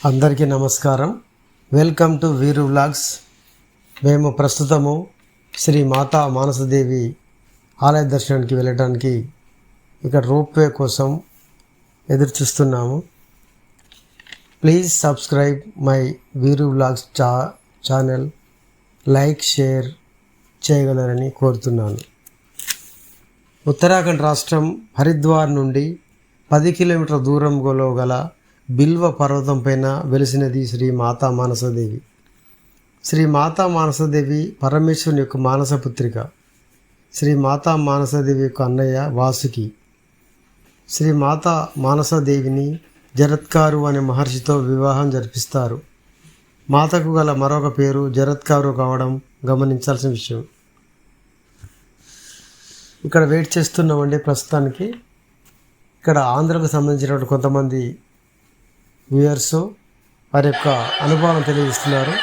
అందరికీ నమస్కారం. Welcome to వీరు వ్లాగ్స్. మేము ప్రస్తుతము శ్రీ మాతా మానసదేవి ఆలయ దర్శనానికి వెళ్ళడానికి ఇక్కడ రోప్వే కోసం ఎదురు చూస్తున్నాము. ప్లీజ్ సబ్స్క్రైబ్ మై వీరు వ్లాగ్స్ ఛానల్. లైక్ షేర్ చేయగలరని కోరుతున్నాను. ఉత్తరాఖండ్ రాష్ట్రం హరిద్వార్ నుండి 10 కిలోమీటర్ల దూరంలో గల బిల్వ పర్వతం పైన వెలిసినది శ్రీ మాతా మానసదేవి. శ్రీ మాతా మానసదేవి పరమేశ్వరుని యొక్క మానసపుత్రిక. శ్రీ మాతా మానసదేవి యొక్క అన్నయ్య వాసుకి. శ్రీ మాతా మానసదేవిని జరత్కారు అనే మహర్షితో వివాహం జరిపిస్తారు. మాతకు గల మరొక పేరు జరత్కారు కావడం గమనించాల్సిన విషయం. ఇక్కడ వెయిట్ చేస్తున్నామండి. ప్రస్తుతానికి ఇక్కడ ఆంధ్రకు సంబంధించినటువంటి కొంతమంది వ్యూయర్స్ వారి యొక్క అనుభవం తెలియజేస్తున్నారు.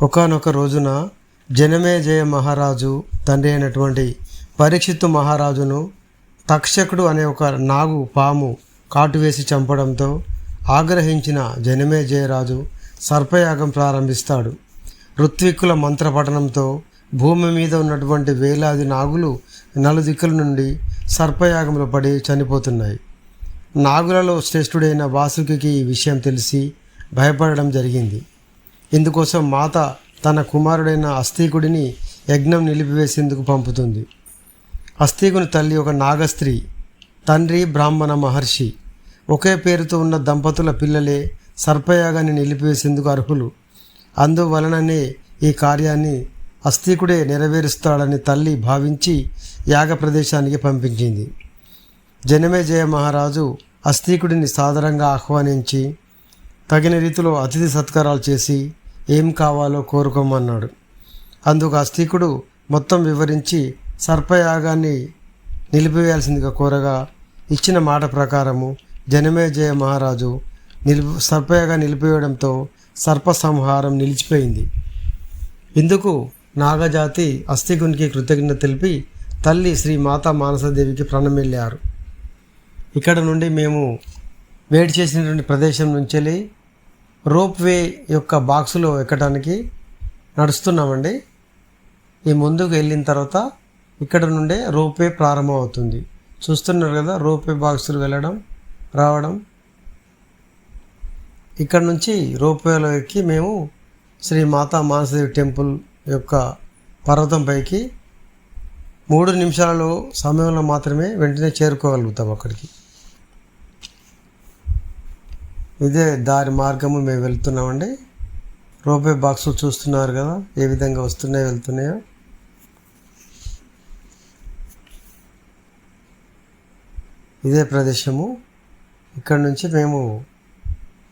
ఒకానొక రోజున జనమేజయ మహారాజు తండ్రి అయినటువంటి పరీక్షిత్తు మహారాజును తక్షకుడు అనే ఒక నాగు పాము కాటువేసి చంపడంతో ఆగ్రహించిన జనమేజయరాజు సర్పయాగం ప్రారంభిస్తాడు. ఋత్విక్కుల మంత్రపఠనంతో భూమి మీద ఉన్నటువంటి వేలాది నాగులు నలుదిక్కుల నుండి సర్పయాగంలో పడి చనిపోతున్నాయి. నాగులలో శ్రేష్ఠుడైన వాసుకి ఈ విషయం తెలిసి భయపడడం జరిగింది. ఇందుకోసం మాత తన కుమారుడైన అస్థీకుడిని యజ్ఞం నిలిపివేసేందుకు పంపుతుంది. అస్థీకుని తల్లి ఒక నాగస్త్రీ, తండ్రి బ్రాహ్మణ మహర్షి. ఒకే పేరుతో ఉన్న దంపతుల పిల్లలే సర్పయాగాన్ని నిలిపివేసేందుకు అర్హులు. అందువలననే ఈ కార్యాన్ని అస్థీకుడే నెరవేరుస్తాడని తల్లి భావించి యాగ ప్రదేశానికి పంపించింది. జనమేజయ మహారాజు అస్థీకుడిని సాదరంగా ఆహ్వానించి తగిన రీతిలో అతిథి సత్కారాలు చేసి ఏం కావాలో కోరుకోమన్నాడు. అందుకు అస్థీకుడు మొత్తం వివరించి సర్పయాగాన్ని నిలిపివేయాల్సిందిగా కోరగా ఇచ్చిన మాట ప్రకారము జనమేజయ మహారాజు సర్పయాగా నిలిపివేయడంతో సర్ప సంహారం నిలిచిపోయింది. ఇందుకు నాగజాతి అస్థీకునికి కృతజ్ఞత తెలిపి తల్లి శ్రీ మాతా మానసదేవికి ప్రణమిల్లారు. ఇక్కడ నుండి మేము వెయిట్ చేసినటువంటి ప్రదేశం నుంచి రోప్వే యొక్క బాక్సులో ఎక్కడానికి నడుస్తున్నామండి. ఈ ముందుకు వెళ్ళిన తర్వాత ఇక్కడ నుండే రోప్వే ప్రారంభం అవుతుంది. చూస్తున్నారు కదా, రోప్వే బాక్సులు వెళ్ళడం రావడం. ఇక్కడ నుంచి రోప్వేలో ఎక్కి మేము శ్రీ మాతా మానసదేవి టెంపుల్ యొక్క పర్వతం పైకి 3 నిమిషాలలో సమయంలో మాత్రమే వెంటనే చేరుకోగలుగుతాం అక్కడికి. ఇదే దారి మార్గము మేము వెళ్తున్నామండి. రోప్వే బాక్సులు చూస్తున్నారు కదా ఏ విధంగా వెళ్తున్నాయో. ఇదే ప్రదేశము. ఇక్కడ నుంచి మేము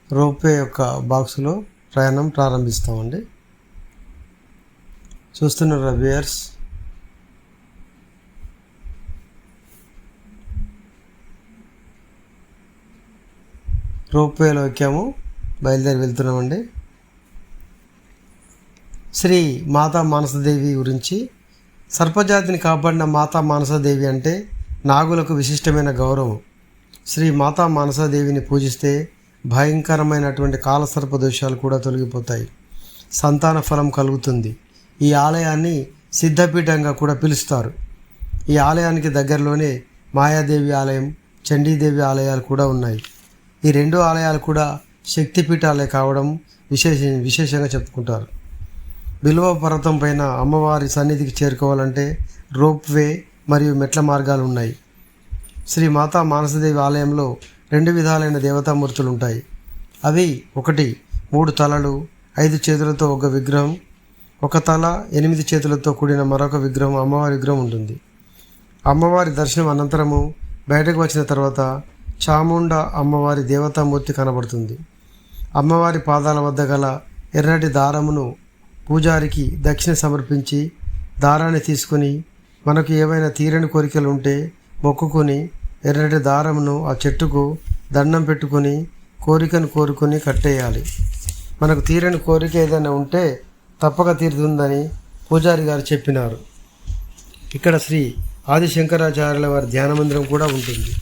రోప్వే యొక్క బాక్సులో ప్రయాణం ప్రారంభిస్తామండి. చూస్తున్నారు వ్యూయర్స్. రోప్వేలో ఎక్కాము, బయలుదేరి వెళ్తున్నామండి. శ్రీ మాతా మానసదేవి గురించి. సర్పజాతిని కాపాడిన మాతా మానసదేవి అంటే నాగులకు విశిష్టమైన గౌరవం. శ్రీ మాతా మానసదేవిని పూజిస్తే భయంకరమైనటువంటి కాలసర్ప దోషాలు కూడా తొలగిపోతాయి, సంతాన ఫలం కలుగుతుంది. ఈ ఆలయాన్ని సిద్ధపీఠంగా కూడా పిలుస్తారు. ఈ ఆలయానికి దగ్గరలోనే మాయాదేవి ఆలయం, చండీదేవి ఆలయాలు కూడా ఉన్నాయి. ఈ 2 ఆలయాలు కూడా శక్తిపీఠాలే కావడం విశేషంగా చెప్పుకుంటారు. బిల్వ పర్వతం పైన అమ్మవారి సన్నిధికి చేరుకోవాలంటే రోప్వే మరియు మెట్ల మార్గాలు ఉన్నాయి. శ్రీ మాతా మానసదేవి ఆలయంలో 2 విధాలైన దేవతామూర్తులు ఉంటాయి. అవి 1 3 తలలు 5 చేతులతో ఒక విగ్రహం, ఒక తల 8 చేతులతో కూడిన మరొక విగ్రహం, అమ్మవారి విగ్రహం ఉంటుంది. అమ్మవారి దర్శనం అనంతరము బయటకు వచ్చిన తర్వాత చాముండ అమ్మవారి దేవతామూర్తి కనబడుతుంది. అమ్మవారి పాదాల వద్ద గల ఎర్రటి దారమును పూజారికి దక్షిణ సమర్పించి దారాన్ని తీసుకుని మనకు ఏవైనా తీరని కోరికలు ఉంటే మొక్కుకొని ఎర్రటి దారమును ఆ చెట్టుకు దండం పెట్టుకొని కోరికను కోరుకొని కట్టేయాలి. మనకు తీరని కోరిక ఏదైనా ఉంటే తప్పక తీరుతుందని పూజారి గారు చెప్పినారు. ఇక్కడ శ్రీ ఆది శంకరాచార్యుల వారి ధ్యాన మందిరం కూడా ఉంటుంది.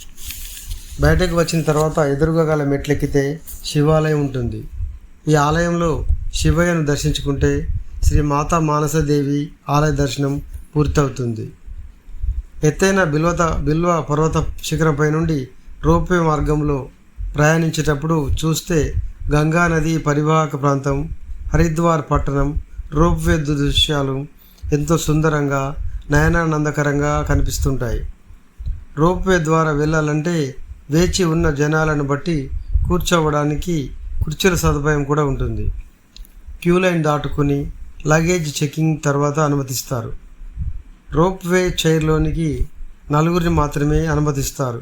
బయటకు వచ్చిన తర్వాత ఎదురుగా గల మెట్లెక్కితే శివాలయం ఉంటుంది. ఈ ఆలయంలో శివయ్యను దర్శించుకుంటే శ్రీ మాతా మానసదేవి ఆలయ దర్శనం పూర్తవుతుంది. ఎత్తైన బిల్వ పర్వత శిఖరంపై నుండి రోప్వే మార్గంలో ప్రయాణించేటప్పుడు చూస్తే గంగా నది పరివాహక ప్రాంతం, హరిద్వార్ పట్టణం, రోప్వే దృశ్యాలు ఎంతో సుందరంగా నయనానందకరంగా కనిపిస్తుంటాయి. రోప్వే ద్వారా వెళ్ళాలంటే వేచి ఉన్న జనాలను బట్టి కూర్చోవడానికి కుర్చీల సదుపాయం కూడా ఉంటుంది. క్యూ లైన్ దాటుకుని లగేజ్ చెకింగ్ తర్వాత అనుమతిస్తారు. రోప్వే చైర్లోనికి 4 మాత్రమే అనుమతిస్తారు.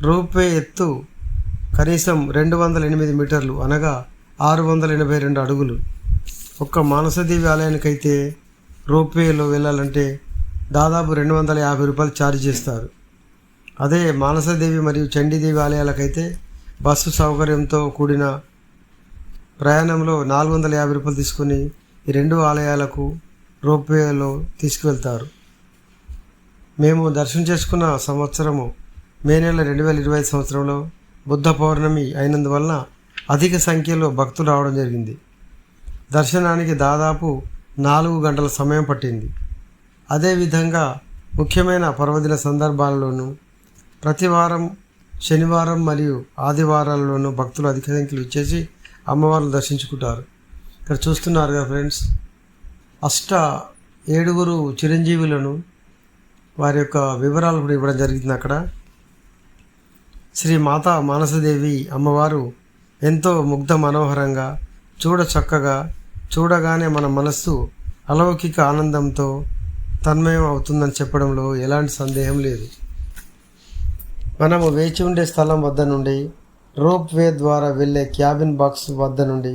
రోప్వే ఎత్తు కనీసం 208 మీటర్లు, అనగా 682 అడుగులు. ఒక్క మానసదేవి ఆలయానికైతే రోప్వేలో వెళ్ళాలంటే దాదాపు 250 రూపాయలు ఛార్జ్ చేస్తారు. అదే మానసదేవి మరియు చండీదేవి ఆలయాలకైతే బస్సు సౌకర్యంతో కూడిన ప్రయాణంలో 450 రూపాయలు తీసుకుని ఈ 2 ఆలయాలకు రోప్వేలో తీసుకువెళ్తారు. మేము దర్శనం చేసుకున్న సంవత్సరము మే నెల 2025 సంవత్సరంలో బుద్ధ పౌర్ణమి అయినందువలన అధిక సంఖ్యలో భక్తులు రావడం జరిగింది. దర్శనానికి దాదాపు 4 గంటల సమయం పట్టింది. అదేవిధంగా ముఖ్యమైన పర్వదిన సందర్భాల్లోనూ ప్రతి వారం శనివారం మరియు ఆదివారాల్లోనూ భక్తులు అధిక సంఖ్యలో ఇచ్చేసి అమ్మవారిని దర్శించుకుంటారు. ఇక్కడ చూస్తున్నారు కదా ఫ్రెండ్స్, 7 చిరంజీవులను వారి యొక్క వివరాలు కూడా ఇవ్వడం జరిగింది. అక్కడ శ్రీ మాతా మానసదేవి అమ్మవారు ఎంతో ముగ్ధ మనోహరంగా, చూడ చక్కగా, చూడగానే మన మనస్సు అలౌకిక ఆనందంతో తన్మయం అవుతుందని చెప్పడంలో ఎలాంటి సందేహం లేదు. మనము వేచి ఉండే స్థలం వద్ద నుండి రోప్వే ద్వారా వెళ్ళే క్యాబిన్ బాక్స్ వద్ద నుండి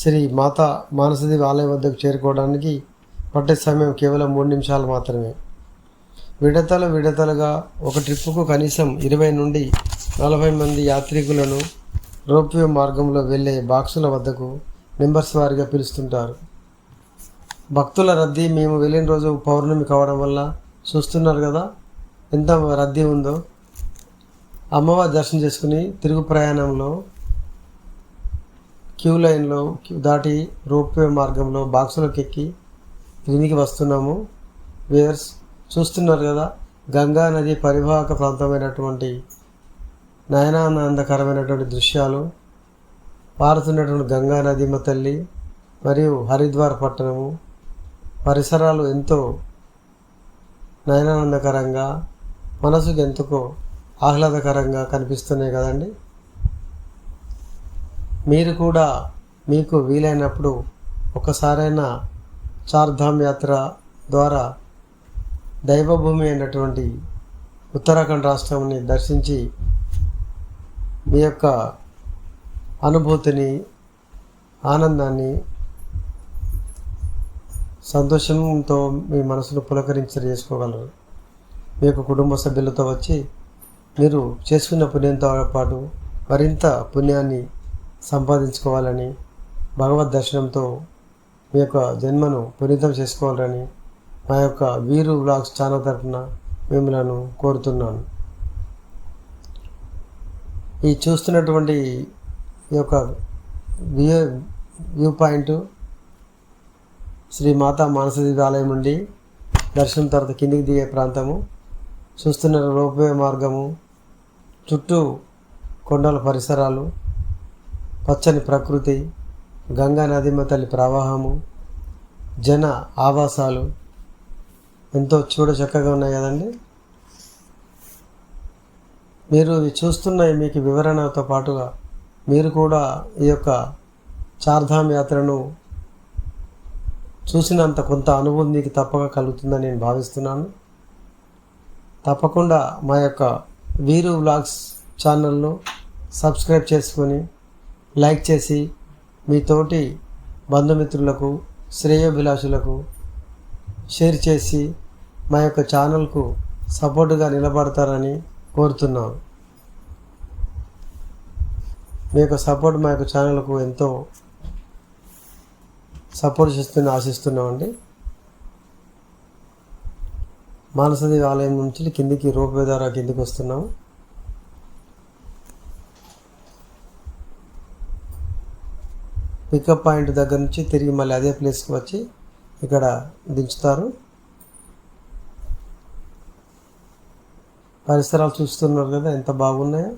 శ్రీ మాతా మానసదేవి ఆలయం వద్దకు చేరుకోవడానికి పట్టే సమయం కేవలం 3 నిమిషాలు మాత్రమే. విడతలుగా ఒక ట్రిప్పుకు కనీసం 20 నుండి 40 మంది యాత్రికులను రోప్వే మార్గంలో వెళ్ళే బాక్సుల వద్దకు నెంబర్స్ వారిగా పిలుస్తుంటారు. భక్తుల రద్దీ మేము వెళ్ళిన రోజు పౌర్ణమి కావడం వల్ల చూస్తున్నారు కదా ఎంత రద్దీ ఉందో. అమ్మవారి దర్శనం చేసుకుని తిరుగు ప్రయాణంలో క్యూ లైన్లో దాటి రోప్వే మార్గంలో బాక్సులోకి ఎక్కి క్లినిక్కి వస్తున్నాము. వేర్స్ చూస్తున్నారు కదా, గంగా నది పరివాహక ప్రాంతమైనటువంటి నయనానందకరమైనటువంటి దృశ్యాలు, పారుతున్నటువంటి గంగా నదిమ తల్లి మరియు హరిద్వార్ పట్టణము పరిసరాలు ఎంతో నయనానందకరంగా, మనసుకు ఎంతకో ఆహ్లాదకరంగా కనిపిస్తున్నాయి కదండి. మీరు కూడా మీకు వీలైనప్పుడు ఒకసారైనా చార్ధామ్ యాత్ర ద్వారా దైవభూమి అయినటువంటి ఉత్తరాఖండ్ రాష్ట్రాన్ని దర్శించి మీ యొక్క అనుభూతిని, ఆనందాన్ని, సంతోషంతో మీ మనసును పులకరించేసుకోగలరు. మీ యొక్క కుటుంబ సభ్యులతో వచ్చి మీరు చేసుకున్న పుణ్యంతో పాటు మరింత పుణ్యాన్ని సంపాదించుకోవాలని, భగవద్ దర్శనంతో మీ యొక్క జన్మను పునీతం చేసుకోవాలని మా యొక్క వీరు వ్లాగ్స్ ఛానల్ తరఫున మిమ్మల్ని కోరుతున్నాను. ఈ చూస్తున్నటువంటి ఈ యొక్క వ్యూ పాయింట్ శ్రీ మాతా మానసదేవి ఆలయం నుండి దర్శనం తర్వాత కిందికి దిగే ప్రాంతము. చూస్తున్న రోప్వే మార్గము, చుట్టూ కొండల పరిసరాలు, పచ్చని ప్రకృతి, గంగా నదిమ తల్లి ప్రవాహము, జన ఆవాసాలు ఎంతో చూడ చక్కగా ఉన్నాయి కదండి. మీరు చూస్తున్న మీకు వివరణతో పాటుగా మీరు కూడా ఈ యొక్క చార్ధామ్ యాత్రను చూసినంత కొంత అనుభవం మీకు తప్పక కలుగుతుందని నేను భావిస్తున్నాను. తప్పకుండా మా యొక్క వీరు వ్లాగ్స్ ఛానల్ను సబ్స్క్రైబ్ చేసుకొని లైక్ చేసి మీ తోటి బంధుమిత్రులకు శ్రేయోభిలాషులకు షేర్ చేసి మా యొక్క ఛానల్కు సపోర్టుగా నిలబడతారని కోరుతున్నాం. మీ యొక్క సపోర్ట్ మా యొక్క ఛానల్కు ఎంతో సపోర్ట్ చేస్తుందని ఆశిస్తున్నామండి. మానసదేవి ఆలయం నుంచి కిందికి రోప్వే ద్వారా కిందికి వస్తున్నాము. పికప్ పాయింట్ దగ్గర నుంచి తిరిగి మళ్ళీ అదే ప్లేస్కి వచ్చి ఇక్కడ దించుతారు. పరిసరాలు చూస్తున్నారు కదా ఎంత బాగున్నాయో.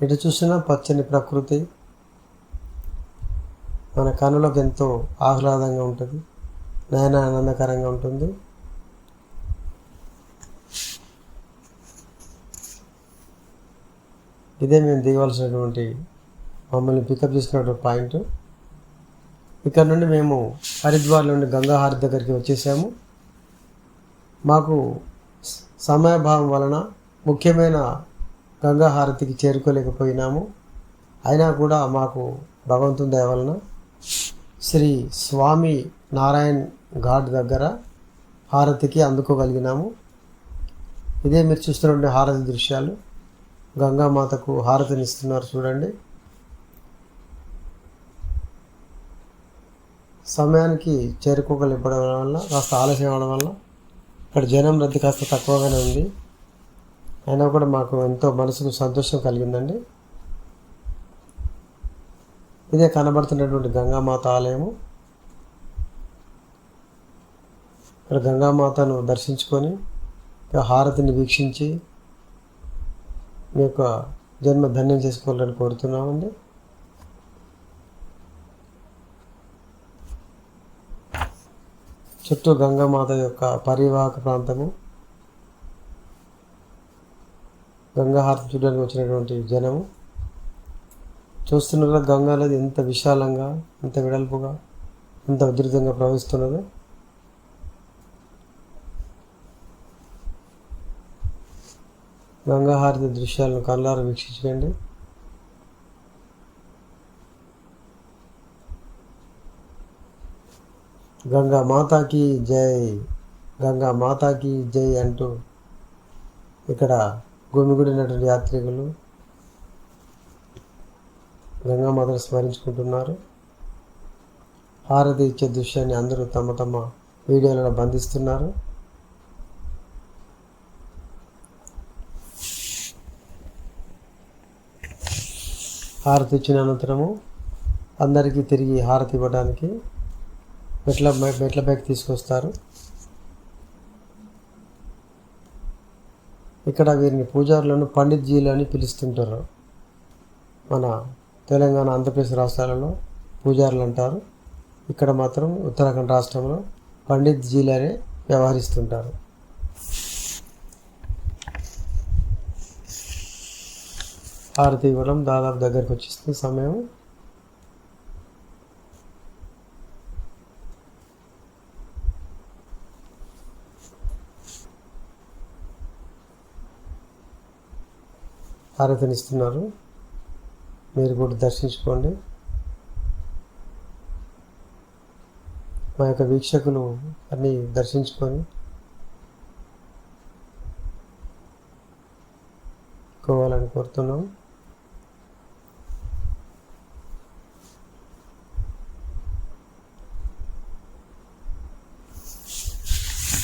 ఎటు చూసినా పచ్చని ప్రకృతి మన కనులకు ఎంతో ఆహ్లాదంగా ఉంటుంది, నయన ఆనందకరంగా ఉంటుంది. ఇదే మేము దిగవలసినటువంటి మమ్మల్ని పికప్ చేసుకున్నటువంటి పాయింట్. ఇక్కడ నుండి మేము హరిద్వార్ నుండి గంగా హారతి దగ్గరికి వచ్చేసాము. మాకు సమయభావం వలన ముఖ్యమైన గంగా హారతికి చేరుకోలేకపోయినాము. అయినా కూడా మాకు భగవంతుని దయ వలన శ్రీ స్వామి నారాయణ్ ఘాట్ దగ్గర హారతికి అందుకోగలిగినాము. ఇదే మీరు చూస్తున్నటువంటి హారతి దృశ్యాలు. గంగామాతకు హారతిని ఇస్తున్నారు చూడండి. సమయానికి చేరుకోగలిపడం వల్ల కాస్త ఆలస్యం అవడం వల్ల ఇక్కడ జనం రద్దీ కాస్త తక్కువగానే ఉంది. అయినా కూడా మాకు ఎంతో మనసుకు సంతోషం కలిగిందండి. ఇదే కనబడుతున్నటువంటి గంగామాత ఆలయము. ఇక్కడ గంగామాతను దర్శించుకొని హారతిని వీక్షించి మీ యొక్క జన్మ ధన్యం చేసుకోవాలని కోరుతున్నామండి. చుట్టూ గంగామాత యొక్క పరివాహక ప్రాంతము, గంగా హారతి చూడడానికి వచ్చినటువంటి జనము చూస్తున్నారు. గంగా నది ఎంత విశాలంగా, ఎంత వెడల్పుగా, ఎంత ఉధృతంగా ప్రవహిస్తున్నదో. గంగా హారతి దృశ్యాలను కళ్ళారా వీక్షించండి. గంగా మాతాకి జై, గంగా మాతాకి జై అంటూ ఇక్కడ గుమిగూడినటువంటి యాత్రికులు గంగామాతను స్మరించుకుంటున్నారు. హారతి ఇచ్చే దృశ్యాన్ని అందరూ తమ తమ వీడియోలలో బంధిస్తున్నారు. హారతి ఇచ్చిన అనంతరము అందరికీ తిరిగి హారతి ఇవ్వడానికి మెట్లపైకి తీసుకొస్తారు. ఇక్కడ వీరిని పూజారులను పండిత్జీలు అని పిలుస్తుంటారు. మన తెలంగాణ, ఆంధ్రప్రదేశ్ రాష్ట్రాలలో పూజారులు అంటారు. ఇక్కడ మాత్రం ఉత్తరాఖండ్ రాష్ట్రంలో పండిత్జీలు అనే వ్యవహరిస్తుంటారు. హారతి ఇవ్వడం దాదాపు దగ్గరికి వచ్చేస్తుంది సమయం. హారతిని ఇస్తున్నారు. మీరు కూడా దర్శించుకోండి. మా యొక్క వీక్షకులు అన్నీ దర్శించుకొని కోవాలని కోరుతున్నాం.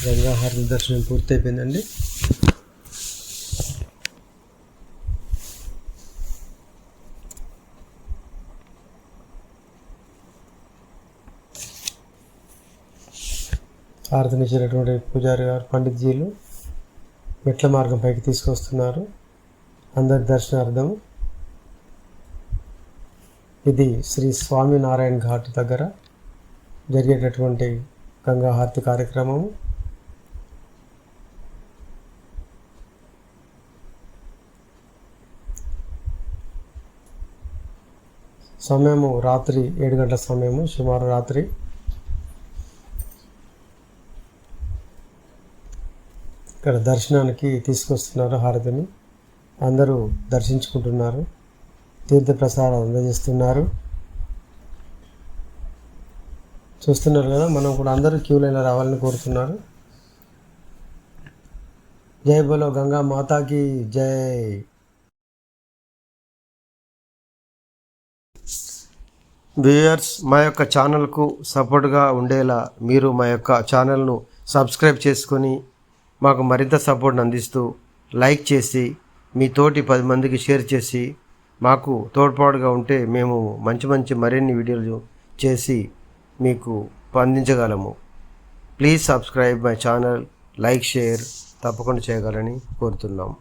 గంగా హారతి దర్శనం పూర్తయిపోయిందండి. హారతినిచ్చినటువంటి పూజారి గారు, పండిత్జీలు మెట్ల మార్గం పైకి తీసుకొస్తున్నారు అందరి దర్శనార్థం. ఇది శ్రీ స్వామి నారాయణ్ ఘాట్ దగ్గర జరిగేటటువంటి గంగా హారతి కార్యక్రమం. సమయము రాత్రి 7 గంటల సమయము, సుమారు రాత్రి. ఇక్కడ దర్శనానికి తీసుకొస్తున్నారు హారతిని. అందరూ దర్శించుకుంటున్నారు, తీర్థప్రసాదాలు అందజేస్తున్నారు. చూస్తున్నారు కదా, మనం కూడా అందరూ క్యూ లైన్లో రావాలని కోరుతున్నారు. జై బోలో గంగా మాతాకి జై. వ్యూయర్స్, మా యొక్క ఛానల్కు సపోర్ట్గా ఉండేలా మీరు మా యొక్క ఛానల్ను సబ్స్క్రైబ్ చేసుకొని మాకు మరింత సపోర్ట్ని అందిస్తూ లైక్ చేసి మీ తోటి 10 మందికి షేర్ చేసి మాకు తోడ్పాటుగా ఉంటే మేము మంచి మరిన్ని వీడియోలు చేసి మీకు అందించగలము. Please subscribe my channel, like, share తప్పకుండా చేయగలని కోరుతున్నాం.